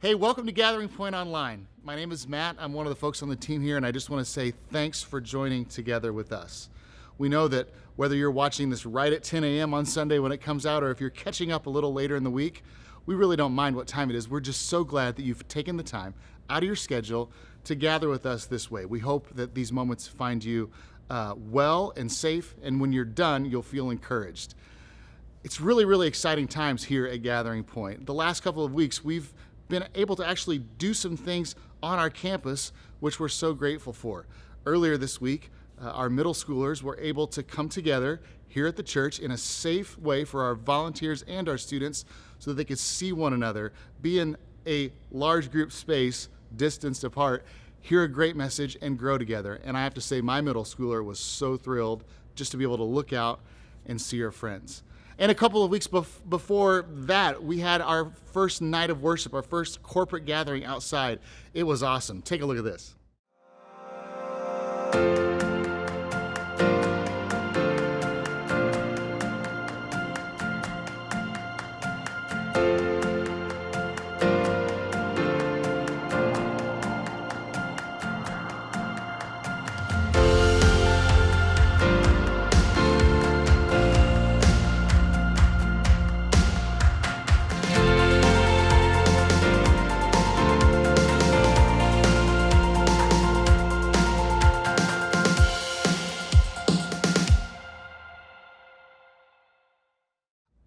Hey, welcome to Gathering Point Online. My name is Matt. I'm one of the folks on the team here, and I just want to say thanks for joining together with us. We know that whether you're watching this right at 10 a.m. on Sunday when it comes out, or if you're catching up a little later in the week, we really don't mind what time it is. We're just so glad that you've taken the time out of your schedule to gather with us this way. We hope that these moments find you well and safe, and when you're done, you'll feel encouraged. It's really exciting times here at Gathering Point. The last couple of weeks, we've been able to actually do some things on our campus, which we're so grateful for. Earlier this week, our middle schoolers were able to come together here at the church in a safe way for our volunteers and our students so that they could see one another, be in a large group space, distanced apart, hear a great message, and grow together. And I have to say, my middle schooler was so thrilled just to be able to look out and see her friends. And a couple of weeks before that, we had our first night of worship, our first corporate gathering outside. It was awesome. Take a look at this.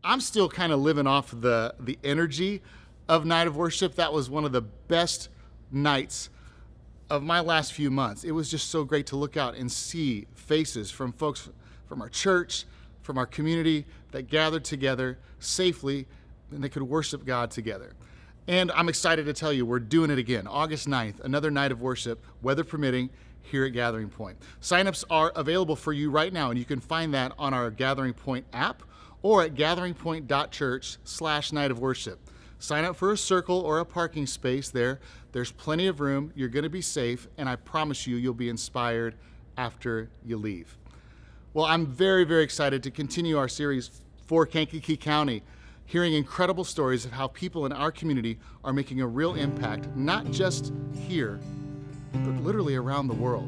I'm still kind of living off the energy of Night of Worship. That was one of the best nights of my last few months. It was just so great to look out and see faces from folks from our church, from our community that gathered together safely and they could worship God together. And I'm excited to tell you we're doing it again. August 9th, another night of worship, weather permitting, here at Gathering Point. Signups are available for you right now, and you can find that on our Gathering Point app or at gatheringpoint.church/night of worship. Sign up for a circle or a parking space there. There's plenty of room. You're going to be safe, and I promise you, you'll be inspired after you leave. Well, I'm very excited to continue our series for Kankakee County, hearing incredible stories of how people in our community are making a real impact, not just here, but literally around the world.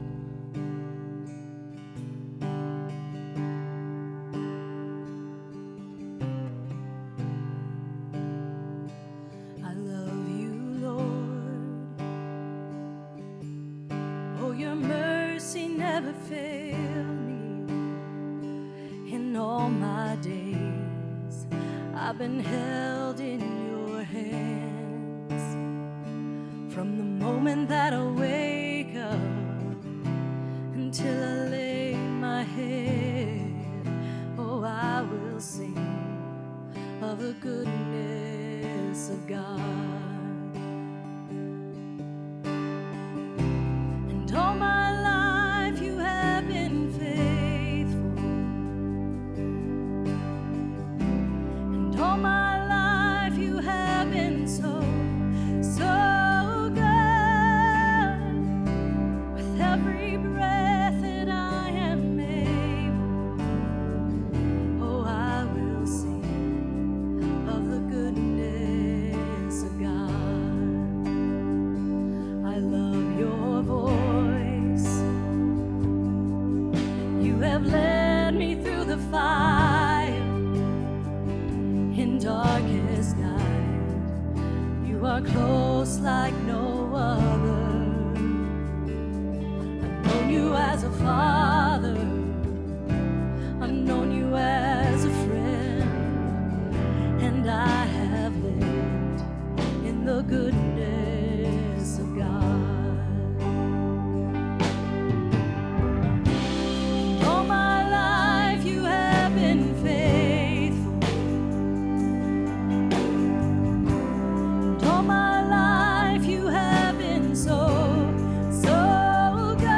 Your mercy never failed me. In all my days, I've been held in your hands. From the moment that I wake up until I lay my head, oh, I will sing of the goodness of God. All my life you have been faithful, and all my life you have been so good. With every breath that I am able, oh, I will sing of the goodness of God. I love your voice. You have led me through the fire in darkest night. You are close like no other. I've known you as a father. I've known you as a friend. And I have lived in the goodness of God. So good.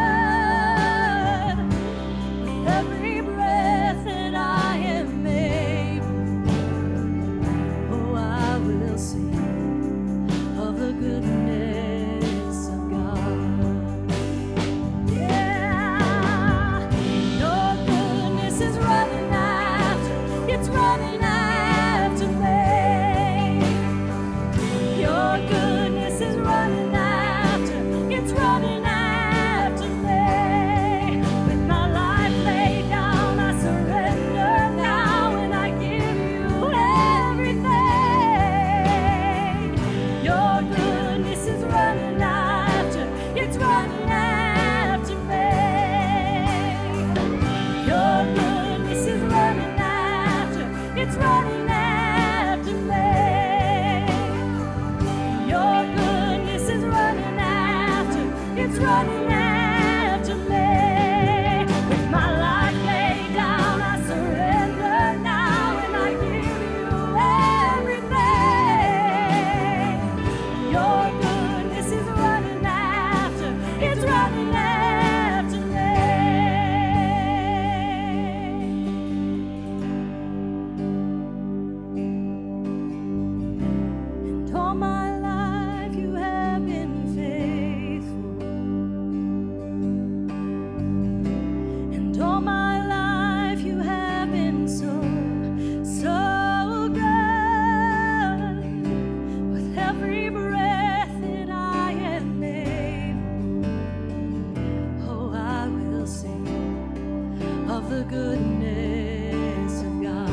of the goodness of God.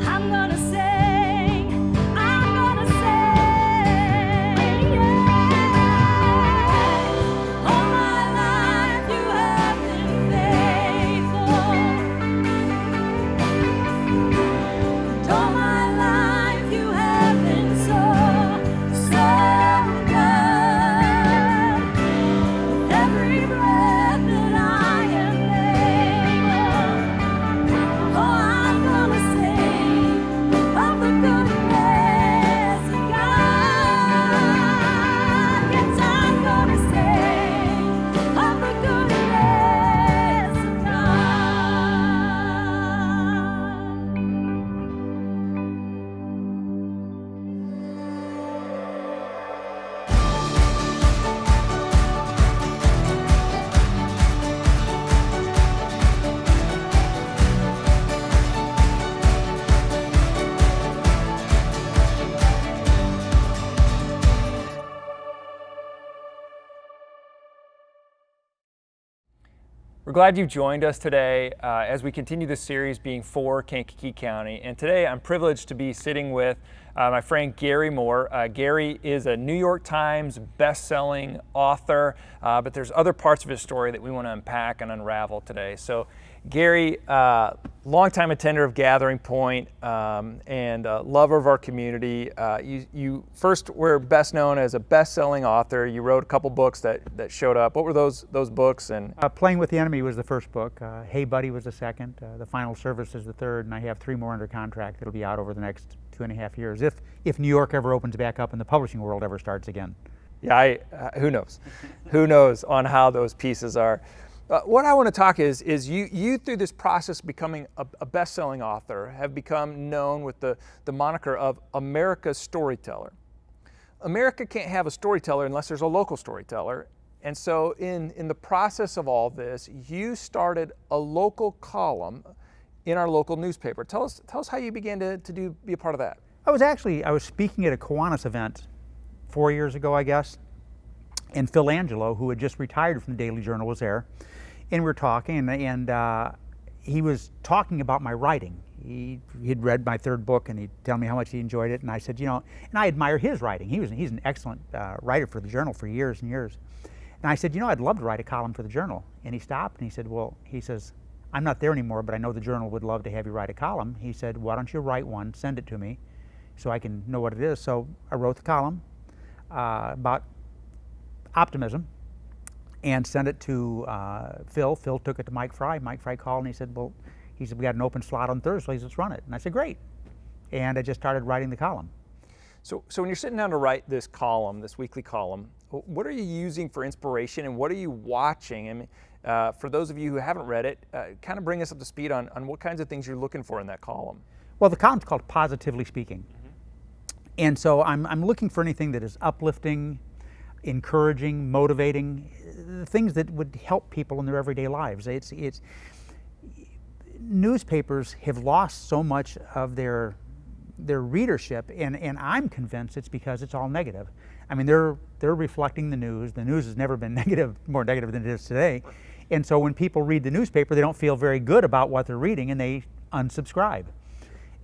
I'm gonna sing, I'm gonna sing, yeah. All my life you have been faithful, and all my life you have been so, so good. With every breath that I am able, oh, I'm gonna sing of the goodness of God. Yes, I'm gonna sing of the goodness of We're glad you've joined us today as we continue this series being for Kankakee County. And today I'm privileged to be sitting with my friend Gary Moore. Gary is a New York Times best-selling author, but there's other parts of his story that we want to unpack and unravel today. So Gary, longtime attender of Gathering Point and lover of our community. You first were best known as a best-selling author. You wrote a couple books that showed up. What were those books? And Playing with the Enemy was the first book. Hey Buddy was the second. The Final Service is the third, and I have 3 more under contract that'll be out over the next 2.5 years, if New York ever opens back up and the publishing world ever starts again. Yeah, who knows? Who knows on how those pieces are. What I want to talk is you through this process of becoming a best-selling author have become known with the moniker of America's storyteller. America can't have a storyteller unless there's a local storyteller. And so in the process of all this, you started a local column in our local newspaper. Tell us how you began to be a part of that. I was speaking at a Kiwanis event 4 years ago, I guess, and Phil Angelo, who had just retired from the Daily Journal, was there. And we were talking, and he was talking about my writing. He'd read my 3rd book, and he'd tell me how much he enjoyed it. And I said, and I admire his writing. He's an excellent writer for the Journal for years and years. And I said, I'd love to write a column for the Journal. And he stopped, and he said, he says, I'm not there anymore, but I know the Journal would love to have you write a column. He said, why don't you write one, send it to me, so I can know what it is. So I wrote the column about optimism, and sent it to Phil. Phil took it to Mike Fry. Mike Fry called and he said, we got an open slot on Thursdays, let's run it. And I said, great. And I just started writing the column. So when you're sitting down to write this column, this weekly column, what are you using for inspiration and what are you watching? I mean, for those of you who haven't read it, kind of bring us up to speed on what kinds of things you're looking for in that column. Well, the column's called Positively Speaking. Mm-hmm. And so I'm looking for anything that is uplifting, encouraging, motivating, things that would help people in their everyday lives. It's newspapers have lost so much of their readership, and I'm convinced it's because it's all negative. I mean, they're reflecting the news. The news has never been more negative than it is today. And so when people read the newspaper, they don't feel very good about what they're reading, and they unsubscribe.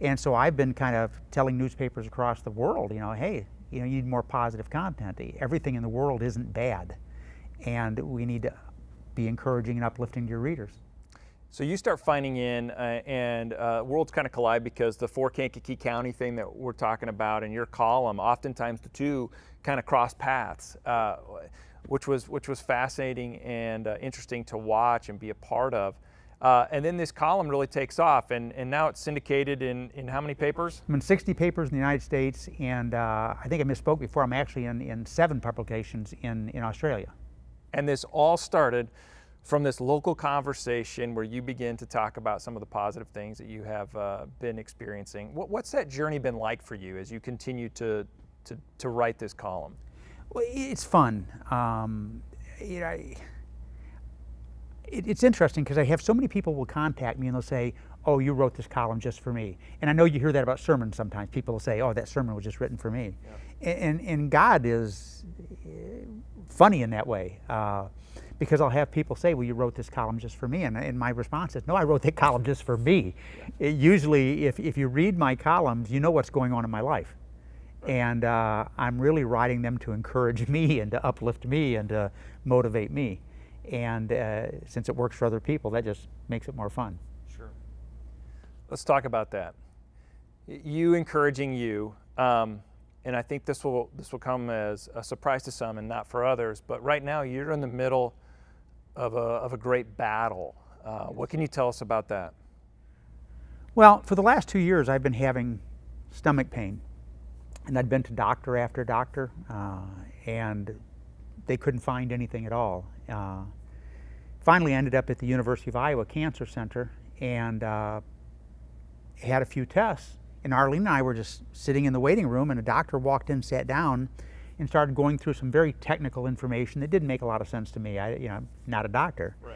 And so I've been kind of telling newspapers across the world, hey, you need more positive content. Everything in the world isn't bad, and we need to be encouraging and uplifting to your readers. So you start finding and worlds kind of collide because the for Kankakee County thing that we're talking about in your column, oftentimes the two kind of cross paths, which was fascinating and interesting to watch and be a part of. And then this column really takes off, and now it's syndicated in how many papers? I'm in 60 papers in the United States, and I think I misspoke before. I'm actually in 7 publications in Australia. And this all started from this local conversation where you begin to talk about some of the positive things that you have been experiencing. What's that journey been like for you as you continue to write this column? Well, it's fun. It's interesting because I have so many people will contact me and they'll say, oh, you wrote this column just for me. And I know you hear that about sermons sometimes. People will say, oh, that sermon was just written for me. Yeah. And God is funny in that way. Because I'll have people say, well, you wrote this column just for me. And my response is, no, I wrote that column just for me. Usually, if you read my columns, you know what's going on in my life. And I'm really writing them to encourage me and to uplift me and to motivate me. And since it works for other people, that just makes it more fun. Sure. Let's talk about that. You encouraging you, and I think this will come as a surprise to some and not for others. But right now, you're in the middle of a great battle. What can you tell us about that? Well, for the last 2 years, I've been having stomach pain, and I'd been to doctor after doctor, and they couldn't find anything at all. Finally, I ended up at the University of Iowa Cancer Center and had a few tests. And Arlene and I were just sitting in the waiting room, and a doctor walked in, sat down, and started going through some very technical information that didn't make a lot of sense to me. I'm not a doctor. Right.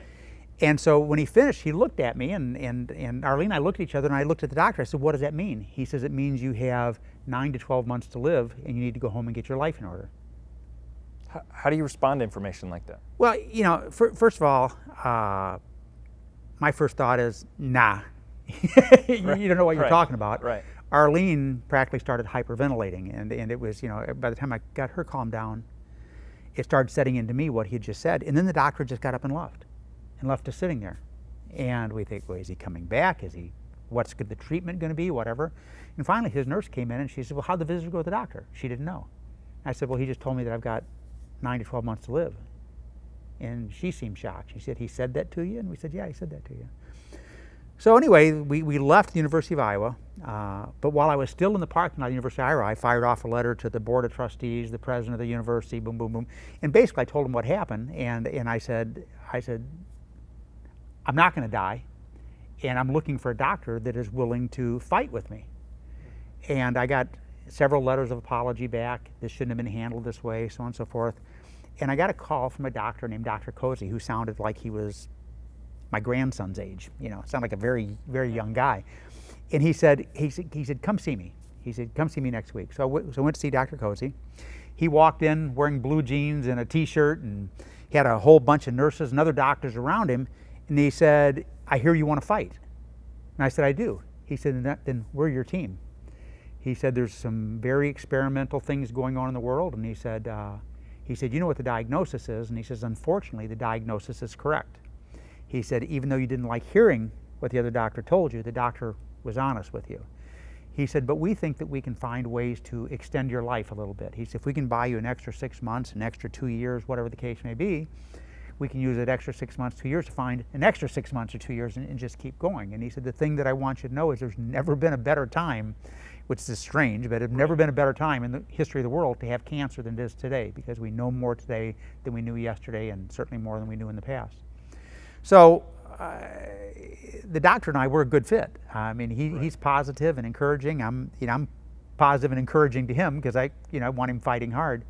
And so when he finished, he looked at me, and Arlene and I looked at each other, and I looked at the doctor. I said, what does that mean? He says, it means you have 9 to 12 months to live, and you need to go home and get your life in order. How do you respond to information like that? Well, first of all, my first thought is, nah. You don't know what you're talking about. Right. Arlene practically started hyperventilating, and it was, by the time I got her calmed down, it started setting into me what he had just said. And then the doctor just got up and left us sitting there. And we think, well, is he coming back? What's the treatment going to be? Whatever. And finally, his nurse came in and she said, well, how'd the visitor go to the doctor? She didn't know. I said, well, he just told me that I've got 9 to 12 months to live. And she seemed shocked. She said, he said that to you? And we said, yeah, he said that to you. So anyway, we left the University of Iowa, but while I was still in the parking lot of the University of Iowa, I fired off a letter to the board of trustees, the president of the university, boom, boom, boom. And basically I told them what happened, and I said, I'm not going to die, and I'm looking for a doctor that is willing to fight with me. And I got several letters of apology back. This shouldn't have been handled this way, so on and so forth. And I got a call from a doctor named Dr. Cozy, who sounded like he was my grandson's age, sounded like a very, very young guy. And he said, come see me. He said, come see me next week. So I went to see Dr. Cozy. He walked in wearing blue jeans and a t-shirt, and he had a whole bunch of nurses and other doctors around him. And he said, I hear you want to fight. And I said, I do. He said, then we're your team. He said, there's some very experimental things going on in the world. And he said, you know what the diagnosis is? And he says, unfortunately, the diagnosis is correct. He said, even though you didn't like hearing what the other doctor told you, the doctor was honest with you. He said, but we think that we can find ways to extend your life a little bit. He said, if we can buy you an extra 6 months, an extra 2 years, whatever the case may be, we can use that extra 6 months, 2 years to find an extra 6 months or 2 years and just keep going. And he said, the thing that I want you to know is there's never been a better time, which is strange, but there's never been a better time in the history of the world to have cancer than it is today, because we know more today than we knew yesterday, and certainly more than we knew in the past. So the doctor and I were a good fit. I mean, he's positive and encouraging. I'm positive and encouraging to him because I want him fighting hard.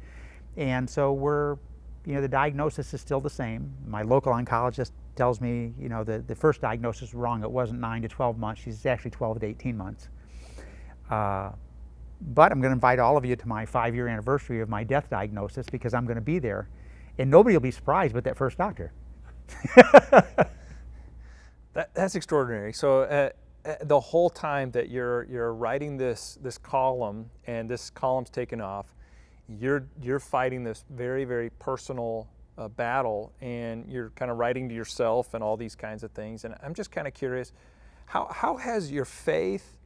And so the diagnosis is still the same. My local oncologist tells me, the first diagnosis was wrong. It wasn't 9 to 12 months. She's actually 12 to 18 months. But I'm going to invite all of you to my 5-year anniversary of my death diagnosis, because I'm going to be there, and nobody will be surprised but that first doctor. That's extraordinary. So the whole time that you're writing this column, and this column's taken off, you're fighting this very, very personal battle, and you're kind of writing to yourself and all these kinds of things. And I'm just kind of curious, how has your faith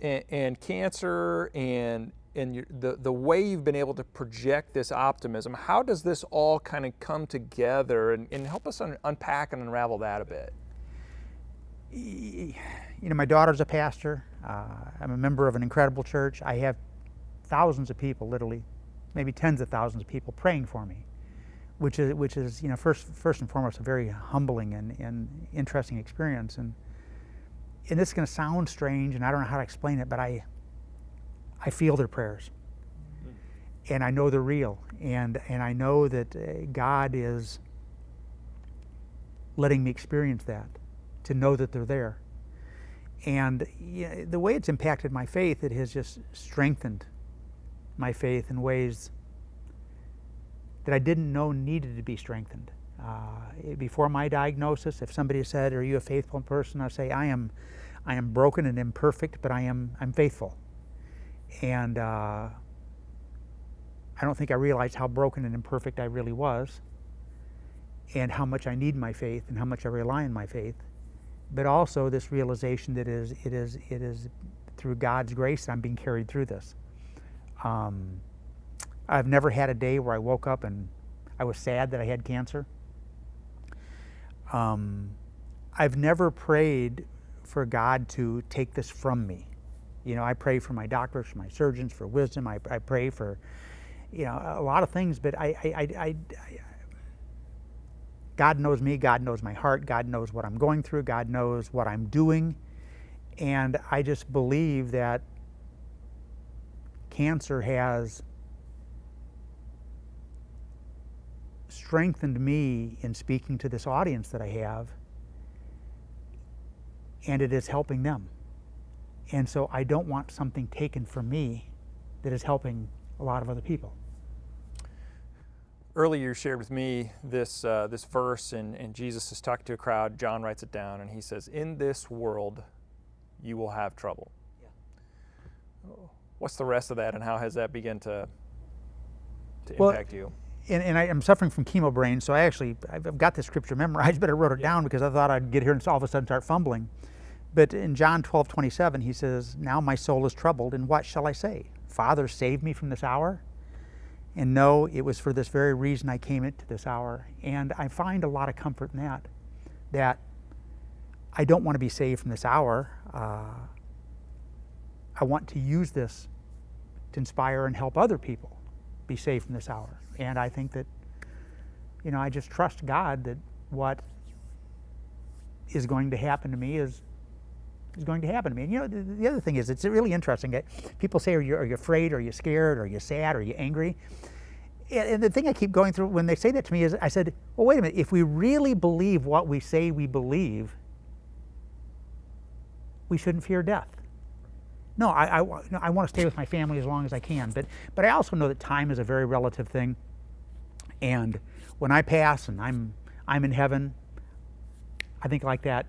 and cancer and the way you've been able to project this optimism, how does this all kind of come together, and help us unpack and unravel that a bit? My daughter's a pastor. I'm a member of an incredible church. I have thousands of people, literally, maybe tens of thousands of people praying for me, which is first and foremost a very humbling and interesting experience. And this is going to sound strange, and I don't know how to explain it, but I feel their prayers, and I know they're real, and I know that God is letting me experience that, to know that they're there. And the way it's impacted my faith, it has just strengthened my faith in ways that I didn't know needed to be strengthened. Before my diagnosis, if somebody said, "Are you a faithful person?" I say, I am broken and imperfect, but I'm faithful. And I don't think I realized how broken and imperfect I really was, and how much I need my faith and how much I rely on my faith. But also this realization that it is through God's grace that I'm being carried through this. I've never had a day where I woke up and I was sad that I had cancer. I've never prayed for God to take this from me. I pray for my doctors, for my surgeons, for wisdom. I pray for, a lot of things, but God knows me, God knows my heart, God knows what I'm going through, God knows what I'm doing, and I just believe that cancer has strengthened me in speaking to this audience that I have, and it is helping them. And so I don't want something taken from me that is helping a lot of other people. Earlier you shared with me this verse, and Jesus is talking to a crowd. John writes it down, and he says, "In this world, you will have trouble." Yeah. What's the rest of that, and how has that begun to impact you? And I'm suffering from chemo brain, so I've got this scripture memorized, but I wrote it down because I thought I'd get here and all of a sudden start fumbling. But in John 12:27, he says, "Now my soul is troubled, and what shall I say? Father, save me from this hour? And no, it was for this very reason I came into this hour." And I find a lot of comfort in that I don't want to be saved from this hour. I want to use this to inspire and help other people be saved from this hour. And I think that, I just trust God that what is going to happen to me is going to happen to me. And the other thing is, it's really interesting. People say, are you afraid? Are you scared? Are you sad? Are you angry? And the thing I keep going through when they say that to me is, I said, well, wait a minute. If we really believe what we say we believe, we shouldn't fear death. No, I want to stay with my family as long as I can. But I also know that time is a very relative thing. And when I pass and I'm in heaven, I think like that,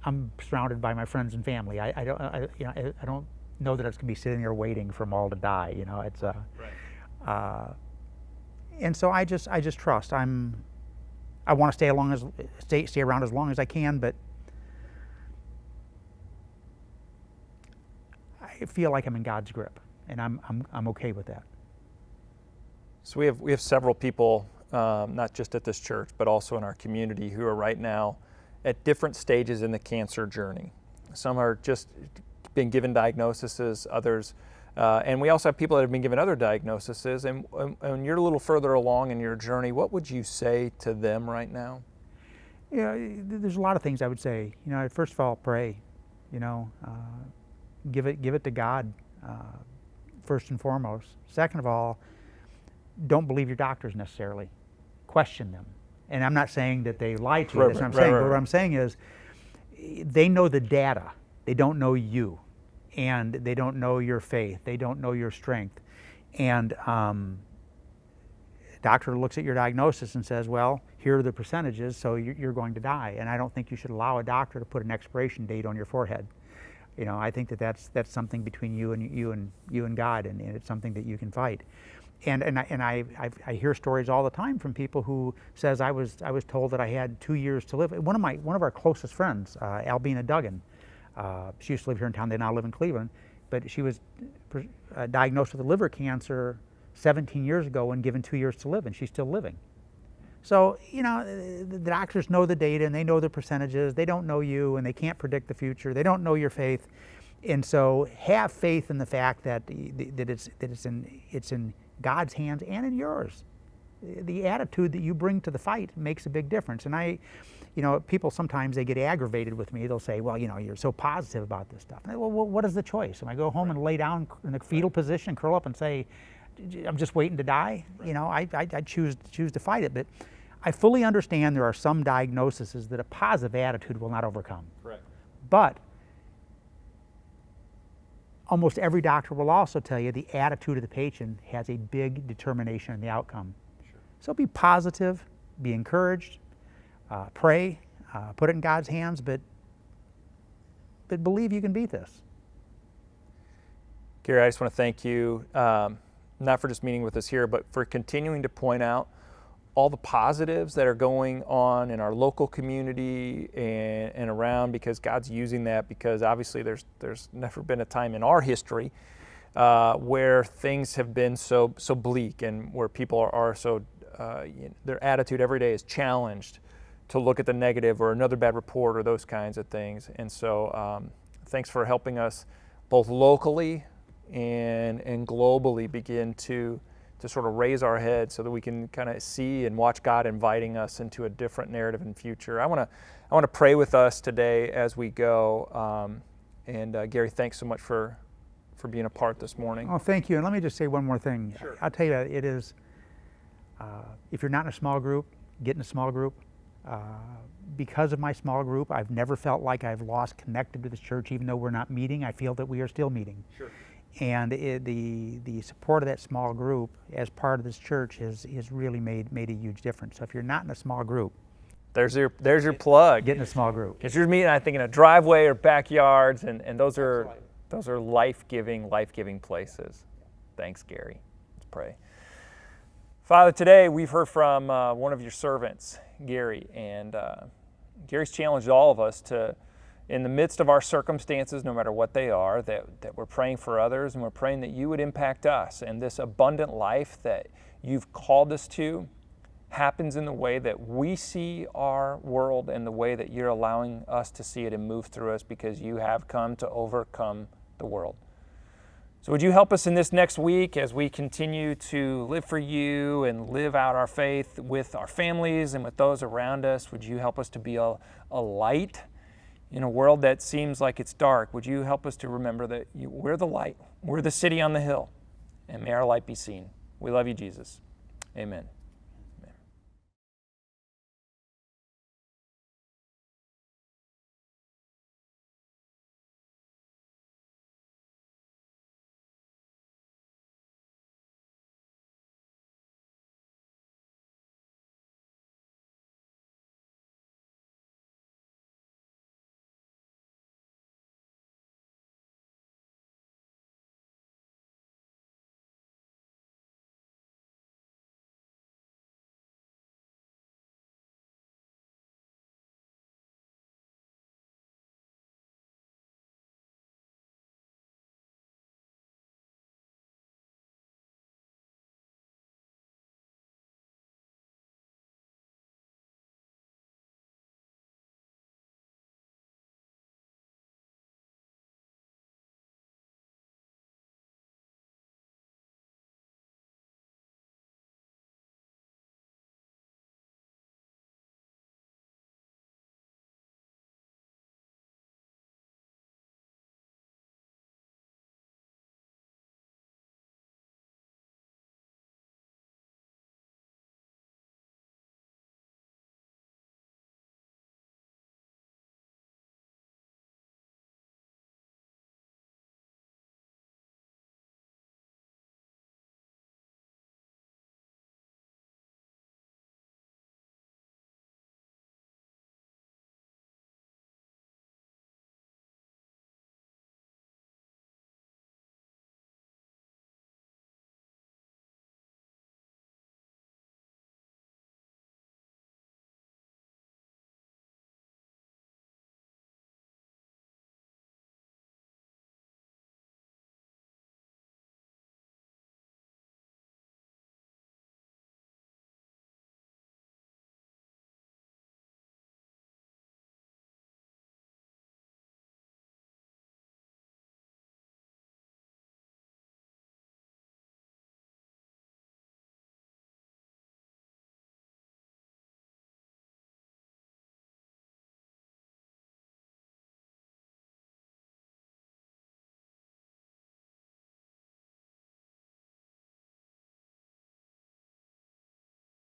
I'm surrounded by my friends and family. I don't know that it's gonna be sitting there waiting for them all to die. It's right. And so I just trust. I want to stay around as long as I can, but I feel like I'm in God's grip, and I'm okay with that. So we have several people, not just at this church, but also in our community, who are right now at different stages in the cancer journey. Some are just been given diagnoses, others, and we also have people that have been given other diagnoses. And you're a little further along in your journey. What would you say to them right now? There's a lot of things I would say. First of all, pray. Give it to God first and foremost. Second of all, don't believe your doctors necessarily. Question them. And I'm not saying that they lie to you. That's what I'm saying. But what I'm saying is, they know the data. They don't know you, and they don't know your faith. They don't know your strength. And doctor looks at your diagnosis and says, "Well, here are the percentages, so you're going to die." And I don't think you should allow a doctor to put an expiration date on your forehead. I think that's something between you and God, and it's something that you can fight. And I hear stories all the time from people who says, I was told that I had 2 years to live. One of our closest friends, Albina Duggan, she used to live here in town. They now live in Cleveland, but she was diagnosed with liver cancer 17 years ago and given 2 years to live, and she's still living. So the doctors know the data and they know the percentages. They don't know you, and they can't predict the future. They don't know your faith, and so have faith in the fact that it's in God's hands and in yours. The attitude that you bring to the fight makes a big difference. And people sometimes they get aggravated with me. They'll say, "Well, you're so positive about this stuff." And well, what is the choice? Am I go home and lay down in the fetal position, curl up, and say, "I'm just waiting to die"? I choose to fight it. But I fully understand there are some diagnoses that a positive attitude will not overcome. Correct. But almost every doctor will also tell you the attitude of the patient has a big determination in the outcome. Sure. So be positive, be encouraged, pray, put it in God's hands, but believe you can beat this. Gary, I just want to thank you, not for just meeting with us here, but for continuing to point out all the positives that are going on in our local community and around, because God's using that, because obviously there's never been a time in our history where things have been so bleak, and where people are so, their attitude every day is challenged to look at the negative or another bad report or those kinds of things. And so thanks for helping us both locally and globally begin to sort of raise our heads so that we can kind of see and watch God inviting us into a different narrative in the future. I want to pray with us today as we go. Gary, thanks so much for being a part this morning. Oh, thank you. And let me just say one more thing. Sure. I'll tell you, it is, if you're not in a small group, get in a small group. Because of my small group, I've never felt like I've lost connected to this church. Even though we're not meeting, I feel that we are still meeting. Sure. And the support of that small group as part of this church has really made a huge difference. So if you're not in a small group, there's your plug. Get in a small group. Because you're meeting, I think, in a driveway or backyards, and those are life-giving places. Thanks, Gary. Let's pray. Father, today we've heard from one of your servants, Gary, and Gary's challenged all of us to, in the midst of our circumstances, no matter what they are, that we're praying for others, and we're praying that you would impact us. And this abundant life that you've called us to happens in the way that we see our world and the way that you're allowing us to see it and move through us, because you have come to overcome the world. So would you help us in this next week as we continue to live for you and live out our faith with our families and with those around us? Would you help us to be a light in a world that seems like it's dark? Would you help us to remember that we're the light, we're the city on the hill, and may our light be seen. We love you, Jesus. Amen.